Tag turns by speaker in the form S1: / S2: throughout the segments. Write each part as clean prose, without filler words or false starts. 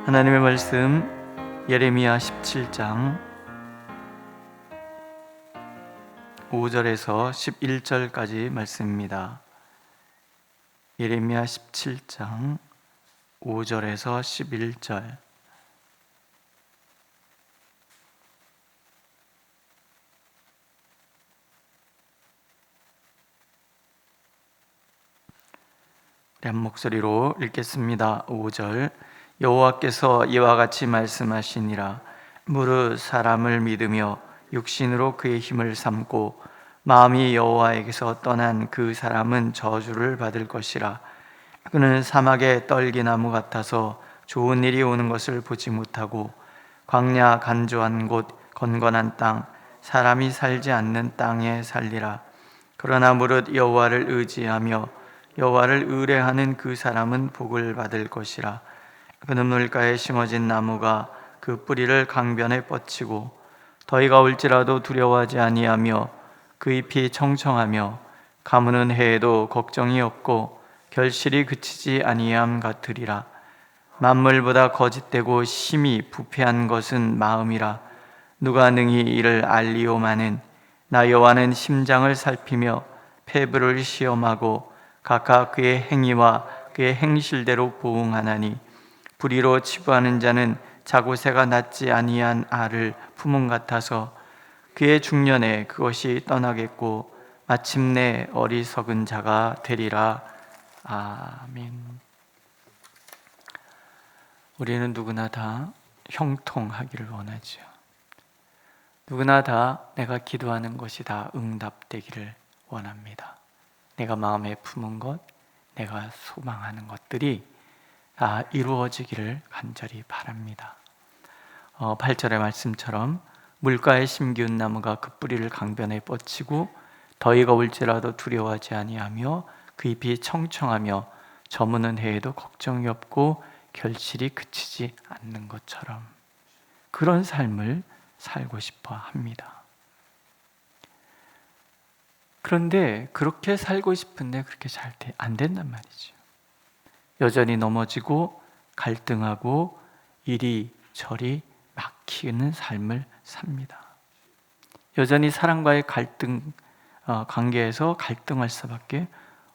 S1: 하나님의 말씀 예레미야 17장 5절에서 11절까지 말씀입니다. 예레미야 17장 5절에서 11절. 한 목소리로 읽겠습니다. 5절. 여호와께서 이와 같이 말씀하시니라. 무릇 사람을 믿으며 육신으로 그의 힘을 삼고 마음이 여호와에게서 떠난 그 사람은 저주를 받을 것이라. 그는 사막의 떨기나무 같아서 좋은 일이 오는 것을 보지 못하고 광야 간조한 곳 건건한 땅 사람이 살지 않는 땅에 살리라. 그러나 무릇 여호와를 의지하며 여호와를 의뢰하는 그 사람은 복을 받을 것이라. 그는 물가에 심어진 나무가 그 뿌리를 강변에 뻗치고 더위가 올지라도 두려워하지 아니하며 그 잎이 청청하며 가무는 해에도 걱정이 없고 결실이 그치지 아니함 같으리라. 만물보다 거짓되고 심히 부패한 것은 마음이라. 누가 능히 이를 알리오마는 나 여호와는 심장을 살피며 폐부를 시험하고 각각 그의 행위와 그의 행실대로 보응하나니 불의로 치부하는 자는 자고새가 낳지 아니한 알을 품은 같아서 그의 중년에 그것이 떠나겠고 마침내 어리석은 자가 되리라. 아멘. 우리는 누구나 다 형통하기를 원하죠. 누구나 다 내가 기도하는 것이 다 응답되기를 원합니다. 내가 마음에 품은 것, 내가 소망하는 것들이 다 이루어지기를 간절히 바랍니다. 8절의 말씀처럼 물가에 심기운 나무가 그 뿌리를 강변에 뻗치고 더위가 올지라도 두려워하지 아니하며 그 잎이 청청하며 저무는 해에도 걱정이 없고 결실이 그치지 않는 것처럼 그런 삶을 살고 싶어 합니다. 그런데 그렇게 살고 싶은데 그렇게 잘 안 된단 말이죠. 여전히 넘어지고 갈등하고 이리저리 막히는 삶을 삽니다. 여전히 사랑과의 갈등, 관계에서 갈등할 수밖에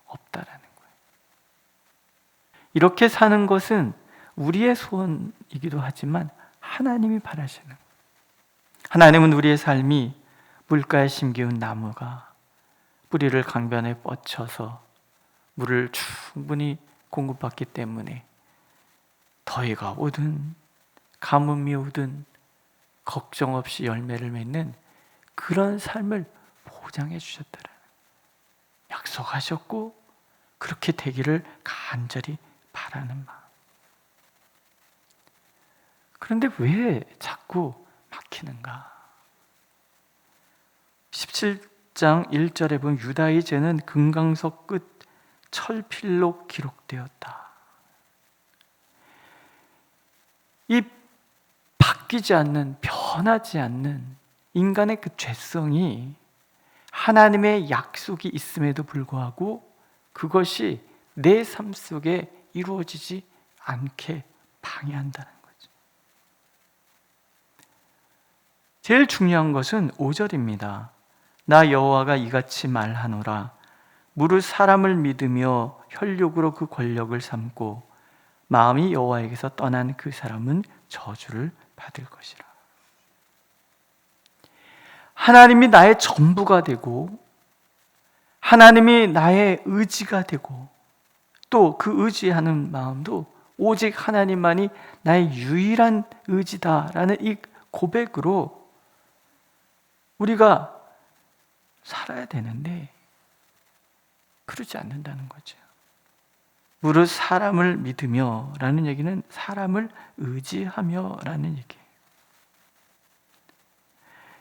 S1: 없다라는 거예요. 이렇게 사는 것은 우리의 소원이기도 하지만 하나님이 바라시는 거예요. 하나님은 우리의 삶이 물가에 심기운 나무가 뿌리를 강변에 뻗쳐서 물을 충분히 공급받기 때문에 더위가 오든 가뭄이 오든 걱정 없이 열매를 맺는 그런 삶을 보장해 주셨다라는 약속하셨고 그렇게 되기를 간절히 바라는 마음. 그런데 왜 자꾸 막히는가? 17장 1절에 보면 유다의 죄는 금강석 끝 철필로 기록되었다. 이 바뀌지 않는, 변하지 않는 인간의 그 죄성이 하나님의 약속이 있음에도 불구하고 그것이 내 삶 속에 이루어지지 않게 방해한다는 거죠. 제일 중요한 것은 5절입니다. 나 여호와가 이같이 말하노라. 무릇 사람을 믿으며 혈육으로 그 권력을 삼고 마음이 여호와에게서 떠난 그 사람은 저주를 받을 것이라. 하나님이 나의 전부가 되고 하나님이 나의 의지가 되고 또 그 의지하는 마음도 오직 하나님만이 나의 유일한 의지다라는 이 고백으로 우리가 살아야 되는데 그러지 않는다는 거죠. 무릇 사람을 믿으며 라는 얘기는 사람을 의지하며 라는 얘기예요.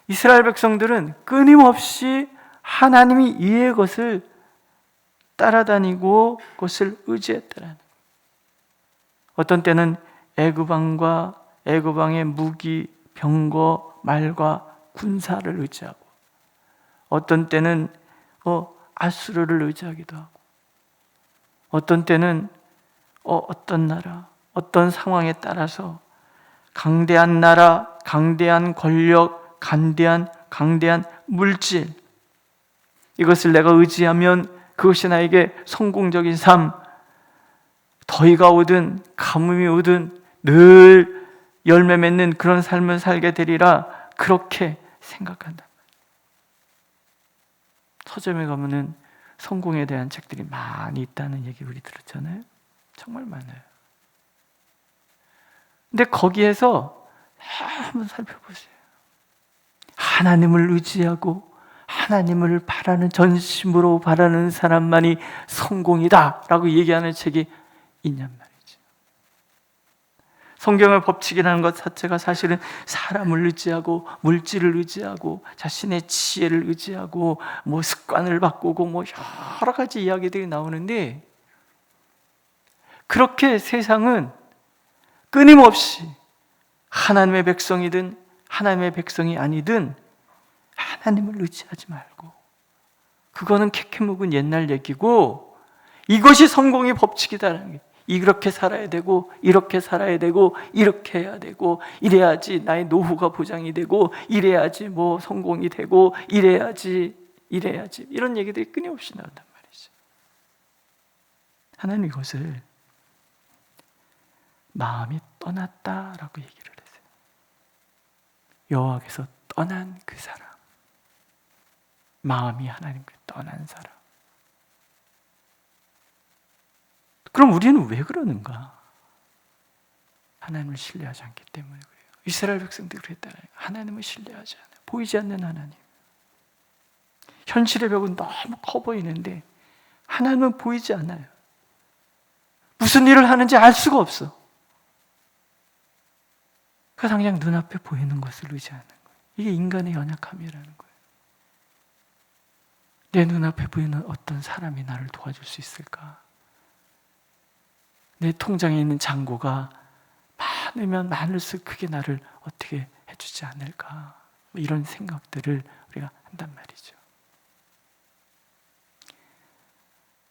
S1: 이스라엘 백성들은 끊임없이 하나님이 이의 것을 따라다니고 그것을 의지했다라는 거예요. 어떤 때는 애굽왕의 무기, 병거, 말과 군사를 의지하고 어떤 때는 아수르를 의지하기도 하고 어떤 때는 어떤 나라, 어떤 상황에 따라서 강대한 나라, 강대한 권력, 강대한 물질, 이것을 내가 의지하면 그것이 나에게 성공적인 삶, 더위가 오든 가뭄이 오든 늘 열매 맺는 그런 삶을 살게 되리라, 그렇게 생각한다. 서점에 가면은 성공에 대한 책들이 많이 있다는 얘기 우리 들었잖아요. 정말 많아요. 근데 거기에서 한번 살펴보세요. 하나님을 의지하고 하나님을 바라는, 전심으로 바라는 사람만이 성공이다 라고 얘기하는 책이 있냔 말이죠. 성경의 법칙이라는 것 자체가 사실은 사람을 의지하고 물질을 의지하고 자신의 지혜를 의지하고 습관을 바꾸고 여러 가지 이야기들이 나오는데, 그렇게 세상은 끊임없이 하나님의 백성이든 하나님의 백성이 아니든 하나님을 의지하지 말고, 그거는 캐캐 묵은 옛날 얘기고, 이것이 성공의 법칙이다라는 게, 이렇게 살아야 되고 이렇게 살아야 되고 이렇게 해야 되고 이래야지 나의 노후가 보장이 되고 이래야지 성공이 되고 이래야지 이런 얘기들이 끊임없이 나온단 말이죠. 하나님 이것을 마음이 떠났다라고 얘기를 했어요. 여호와께서 떠난 그 사람, 마음이 하나님께 떠난 사람. 그럼 우리는 왜 그러는가? 하나님을 신뢰하지 않기 때문에 그래요. 이스라엘 백성들이 그랬잖아요. 하나님을 신뢰하지 않아요. 보이지 않는 하나님. 현실의 벽은 너무 커 보이는데 하나님은 보이지 않아요. 무슨 일을 하는지 알 수가 없어. 그 당장 눈앞에 보이는 것을 의지하는 거예요. 이게 인간의 연약함이라는 거예요. 내 눈앞에 보이는 어떤 사람이 나를 도와줄 수 있을까? 내 통장에 있는 잔고가 많으면 많을수록 그게 나를 어떻게 해주지 않을까? 이런 생각들을 우리가 한단 말이죠.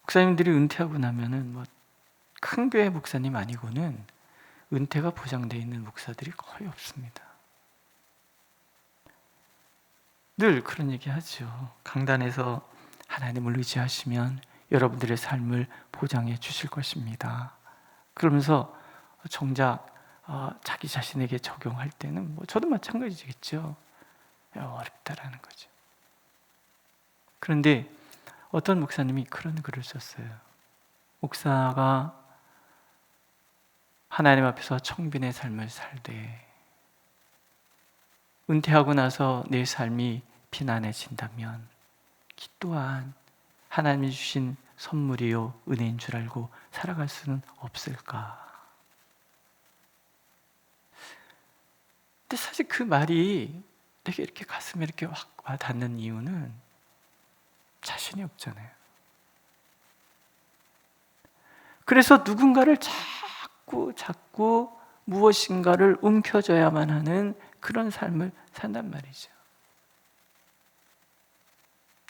S1: 목사님들이 은퇴하고 나면은 큰 교회 목사님 아니고는 은퇴가 보장되어 있는 목사들이 거의 없습니다. 늘 그런 얘기 하죠. 강단에서 하나님을 의지하시면 여러분들의 삶을 보장해 주실 것입니다. 그러면서 정작 자기 자신에게 적용할 때는 저도 마찬가지겠죠. 어렵다라는 거죠. 그런데 어떤 목사님이 그런 글을 썼어요. 목사가 하나님 앞에서 청빈의 삶을 살되 은퇴하고 나서 내 삶이 비난해진다면 이 또한 하나님이 주신 선물이요 은혜인 줄 알고 살아갈 수는 없을까? 근데 사실 그 말이 내게 이렇게 가슴에 이렇게 확 와닿는 이유는 자신이 없잖아요. 그래서 누군가를 자꾸 무엇인가를 움켜줘야만 하는 그런 삶을 산단 말이죠.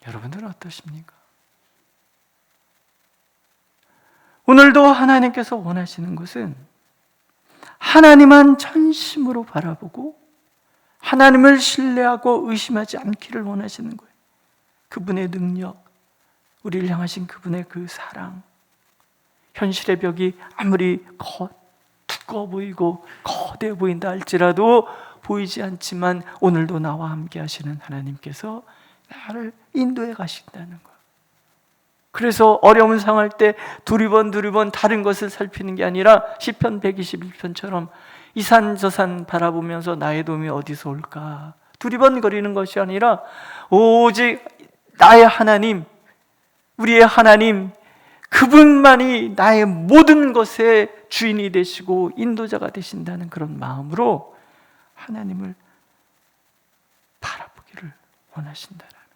S1: 여러분들은 어떠십니까? 오늘도 하나님께서 원하시는 것은 하나님만 전심으로 바라보고 하나님을 신뢰하고 의심하지 않기를 원하시는 거예요. 그분의 능력, 우리를 향하신 그분의 그 사랑, 현실의 벽이 아무리 두꺼워 보이고 거대해 보인다 할지라도 보이지 않지만 오늘도 나와 함께 하시는 하나님께서 나를 인도해 가신다는 거예요. 그래서 어려운 상황할 때 두리번 다른 것을 살피는 게 아니라 시편 121편처럼 이 산 저 산 바라보면서 나의 도움이 어디서 올까 두리번거리는 것이 아니라 오직 나의 하나님, 우리의 하나님, 그분만이 나의 모든 것의 주인이 되시고 인도자가 되신다는 그런 마음으로 하나님을 바라보기를 원하신다라는 거예요.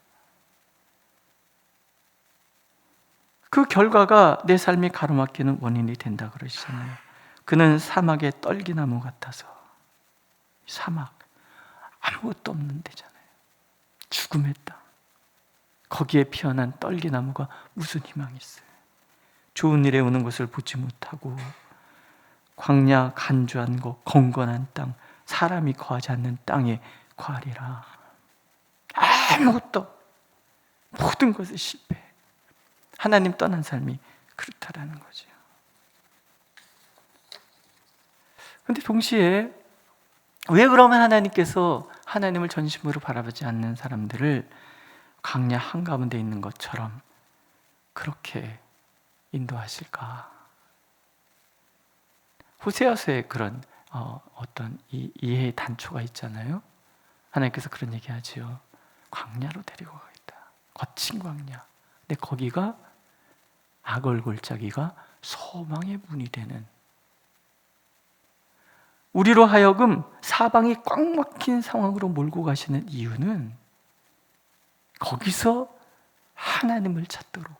S1: 그 결과가 내 삶이 가로막히는 원인이 된다 그러시잖아요. 그는 사막의 떨기나무 같아서, 사막 아무것도 없는 데잖아요. 죽음의 땅, 거기에 피어난 떨기나무가 무슨 희망이 있어요? 좋은 일에 오는 것을 보지 못하고 광야 간주한 곳, 건건한 땅, 사람이 거하지 않는 땅에 거하리라. 아무것도, 모든 것에 실패. 하나님 떠난 삶이 그렇다라는 거죠. 그런데 동시에 왜 그러면 하나님께서 하나님을 전심으로 바라보지 않는 사람들을 광야 한가운데 있는 것처럼 그렇게 인도하실까? 호세아서에 그런 어떤 이해의 단초가 있잖아요. 하나님께서 그런 얘기하지요. 광야로 데리고 가겠다. 거친 광야. 근데 거기가 악을 골짜기가 소망의 문이 되는, 우리로 하여금 사방이 꽉 막힌 상황으로 몰고 가시는 이유는 거기서 하나님을 찾도록,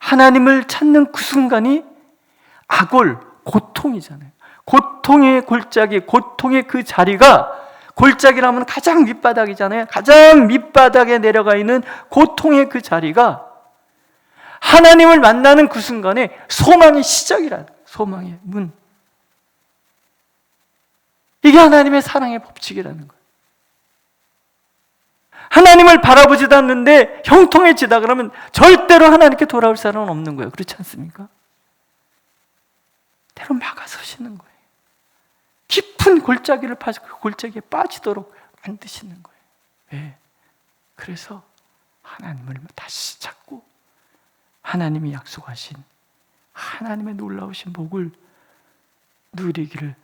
S1: 하나님을 찾는 그 순간이 악골, 고통이잖아요. 고통의 골짜기, 고통의 그 자리가, 골짜기라면 가장 밑바닥이잖아요. 가장 밑바닥에 내려가 있는 고통의 그 자리가 하나님을 만나는 그 순간에 소망의 시작이라는 거예요. 소망의 문. 이게 하나님의 사랑의 법칙이라는 거예요. 하나님을 바라보지도 않는데 형통해지다 그러면 절대로 하나님께 돌아올 사람은 없는 거예요. 그렇지 않습니까? 때로 막아서시는 거예요. 깊은 골짜기를 파서 그 골짜기에 빠지도록 만드시는 거예요. 왜? 그래서 하나님을 다시 찾고 하나님이 약속하신 하나님의 놀라우신 복을 누리기를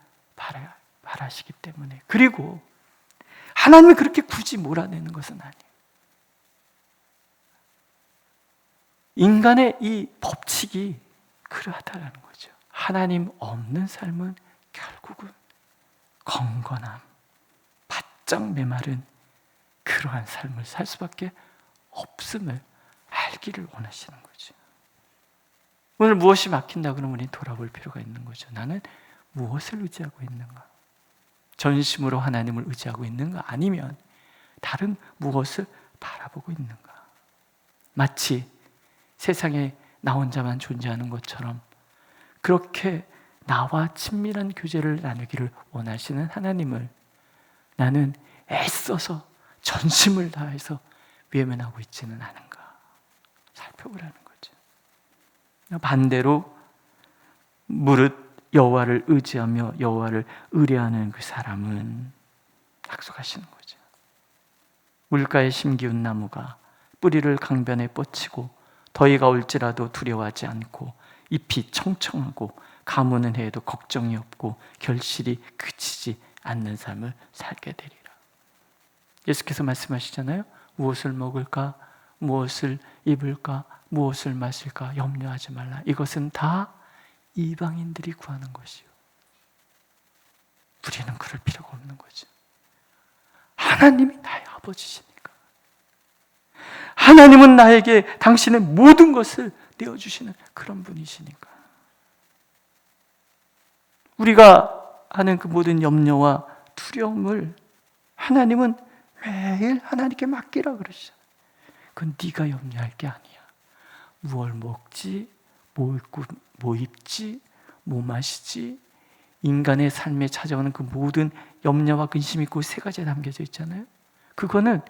S1: 바라시기 때문에. 그리고 하나님이 그렇게 굳이 몰아내는 것은 아니에요. 인간의 이 법칙이 그러하다는 거죠. 하나님 없는 삶은 결국은 건건함, 바짝 메마른 그러한 삶을 살 수밖에 없음을 알기를 원하시는 거죠. 오늘 무엇이 막힌다 그러면 우리는 돌아볼 필요가 있는 거죠. 나는 무엇을 의지하고 있는가? 전심으로 하나님을 의지하고 있는가? 아니면 다른 무엇을 바라보고 있는가? 마치 세상에 나 혼자만 존재하는 것처럼 그렇게 나와 친밀한 교제를 나누기를 원하시는 하나님을 나는 애써서 전심을 다해서 외면하고 있지는 않은가 살펴보라는 거죠. 반대로 무릇 여호와를 의지하며 여호와를 의뢰하는 그 사람은 약속하시는 거죠. 물가에 심기운 나무가 뿌리를 강변에 뻗치고 더위가 올지라도 두려워하지 않고 잎이 청청하고 가무는 해에도 걱정이 없고 결실이 그치지 않는 삶을 살게 되리라. 예수께서 말씀하시잖아요. 무엇을 먹을까? 무엇을 입을까? 무엇을 마실까? 염려하지 말라. 이것은 다 이방인들이 구하는 것이요. 우리는 그럴 필요가 없는 거죠. 하나님이 나의 아버지시니까. 하나님은 나에게 당신의 모든 것을 내어주시는 그런 분이시니까. 우리가 하는 그 모든 염려와 두려움을 하나님은 매일 하나님께 맡기라 그러시잖아요. 그건 네가 염려할 게 아니야. 무엇 먹지? 뭐 입지? 뭐 마시지? 인간의 삶에 찾아오는 그 모든 염려와 근심이 그 세 가지에 담겨져 있잖아요. 그거는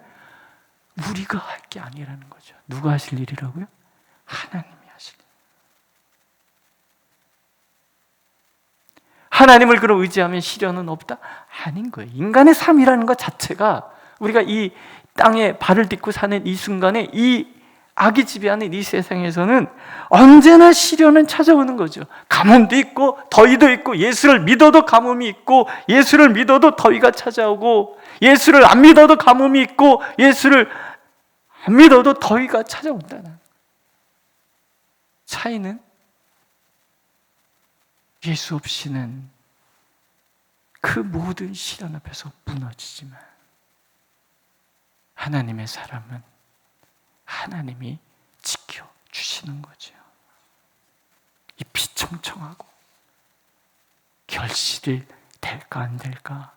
S1: 우리가 할 게 아니라는 거죠. 누가 하실 일이라고요? 하나님이 하실 일. 하나님을 그럼 의지하면 시련은 없다? 아닌 거예요. 인간의 삶이라는 것 자체가 우리가 이 땅에 발을 딛고 사는 이 순간에 이 악이 지배하는 이 세상에서는 언제나 시련은 찾아오는 거죠. 가뭄도 있고 더위도 있고, 예수를 믿어도 가뭄이 있고, 예수를 믿어도 더위가 찾아오고, 예수를 안 믿어도 가뭄이 있고, 예수를 안 믿어도 더위가 찾아온다는 차이는 예수 없이는 그 모든 시련 앞에서 무너지지만, 하나님의 사람은 하나님이 지켜주시는 거죠. 잎이 청청하고 결실이 될까 안 될까,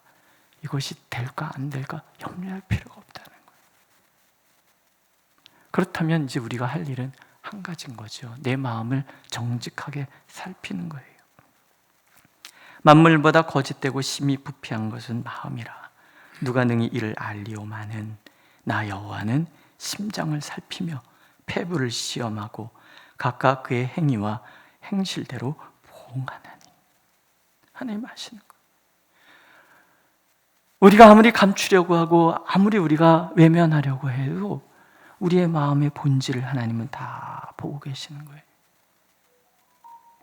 S1: 이것이 될까 안 될까 염려할 필요가 없다는 거예요. 그렇다면 이제 우리가 할 일은 한 가지인 거죠. 내 마음을 정직하게 살피는 거예요. 만물보다 거짓되고 심히 부패한 것은 마음이라. 누가 능히 이를 알리오마는 나 여호와는 심장을 살피며 폐부를 시험하고 각각 그의 행위와 행실대로 보응하나니. 하나님 아시는 거예요. 우리가 아무리 감추려고 하고 아무리 우리가 외면하려고 해도 우리의 마음의 본질을 하나님은 다 보고 계시는 거예요.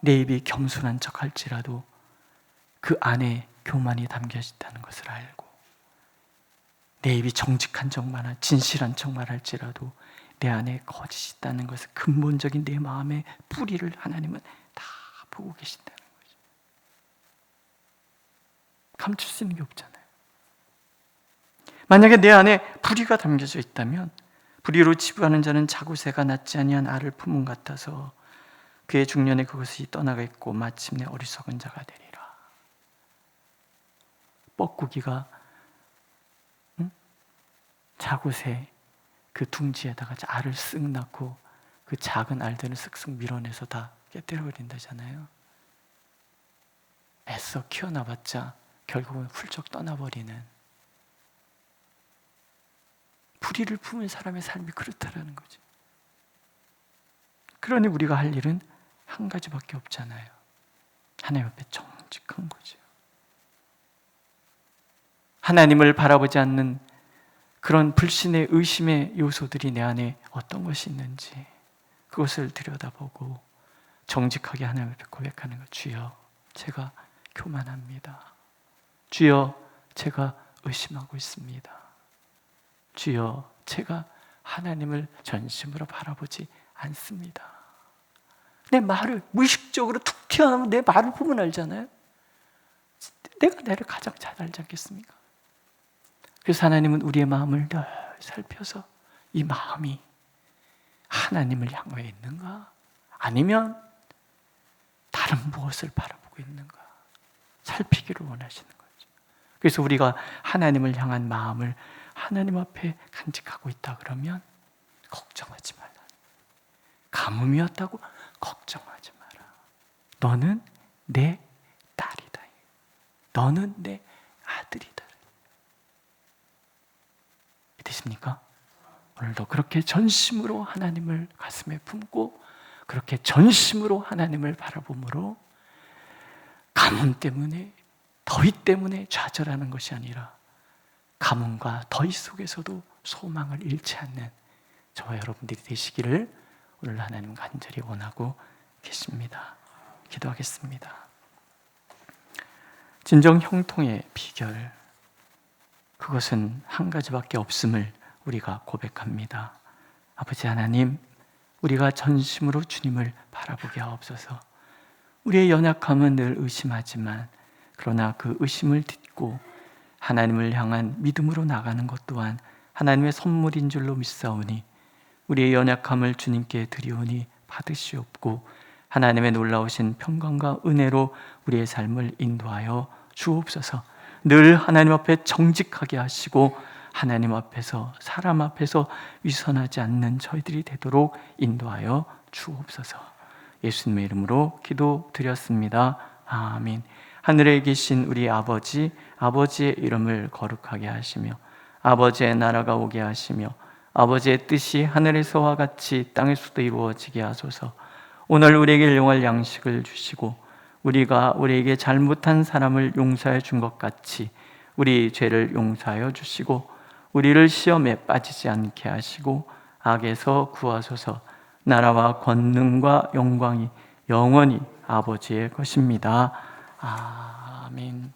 S1: 내 입이 겸손한 척 할지라도 그 안에 교만이 담겨 있다는 것을 알고, 내 입이 정직한 척만, 진실한 척만 할지라도 내 안에 거짓이 있다는 것을, 근본적인 내 마음의 뿌리를 하나님은 다 보고 계신다는 거죠. 감출 수 있는 게 없잖아요. 만약에 내 안에 불의가 담겨져 있다면, 불의로 치부하는 자는 자구새가 낫지 아니한 알을 품은 같아서 그의 중년에 그것이 떠나가 있고 마침내 어리석은 자가 되리라. 뻐꾸기가 자구새 그 둥지에다가 알을 쓱 낳고 그 작은 알들을 쓱쓱 밀어내서 다 깨뜨려버린다잖아요. 애써 키워놔봤자 결국은 훌쩍 떠나버리는, 불의를 품은 사람의 삶이 그렇다라는 거죠. 그러니 우리가 할 일은 한 가지밖에 없잖아요. 하나님 앞에 정직한 거죠. 하나님을 바라보지 않는 그런 불신의, 의심의 요소들이 내 안에 어떤 것이 있는지 그것을 들여다보고 정직하게 하나님 앞에 고백하는 것. 주여, 제가 교만합니다. 주여, 제가 의심하고 있습니다. 주여, 제가 하나님을 전심으로 바라보지 않습니다. 내 말을 무의식적으로 툭 튀어나오면 내 말을 보면 알잖아요. 내가 나를 가장 잘 알지 않겠습니까? 그래서 하나님은 우리의 마음을 늘 살펴서 이 마음이 하나님을 향해 있는가, 아니면 다른 무엇을 바라보고 있는가 살피기를 원하시는 거죠. 그래서 우리가 하나님을 향한 마음을 하나님 앞에 간직하고 있다 그러면 걱정하지 말라. 가뭄이었다고 걱정하지 마라. 너는 내 딸이다. 너는 내 아들이다. 믿으십니까? 오늘도 그렇게 전심으로 하나님을 가슴에 품고 그렇게 전심으로 하나님을 바라봄으로 가뭄 때문에, 더위 때문에 좌절하는 것이 아니라 가뭄과 더위 속에서도 소망을 잃지 않는 저와 여러분들이 되시기를 오늘 하나님 간절히 원하고 계십니다. 기도하겠습니다. 진정 형통의 비결, 그것은 한 가지밖에 없음을 우리가 고백합니다. 아버지 하나님, 우리가 전심으로 주님을 바라보게 하옵소서. 우리의 연약함은 늘 의심하지만 그러나 그 의심을 딛고 하나님을 향한 믿음으로 나가는 것 또한 하나님의 선물인 줄로 믿사오니 우리의 연약함을 주님께 드리오니 받으시옵고 하나님의 놀라우신 평강과 은혜로 우리의 삶을 인도하여 주옵소서. 늘 하나님 앞에 정직하게 하시고 하나님 앞에서, 사람 앞에서 위선하지 않는 저희들이 되도록 인도하여 주옵소서. 예수님의 이름으로 기도드렸습니다. 아멘. 하늘에 계신 우리 아버지, 아버지의 이름을 거룩하게 하시며 아버지의 나라가 오게 하시며 아버지의 뜻이 하늘에서와 같이 땅에서도 이루어지게 하소서. 오늘 우리에게 일용할 양식을 주시고 우리가 우리에게 잘못한 사람을 용서해 준 것 같이 우리 죄를 용서하여 주시고 우리를 시험에 빠지지 않게 하시고 악에서 구하소서. 나라와 권능과 영광이 영원히 아버지의 것입니다. 아멘.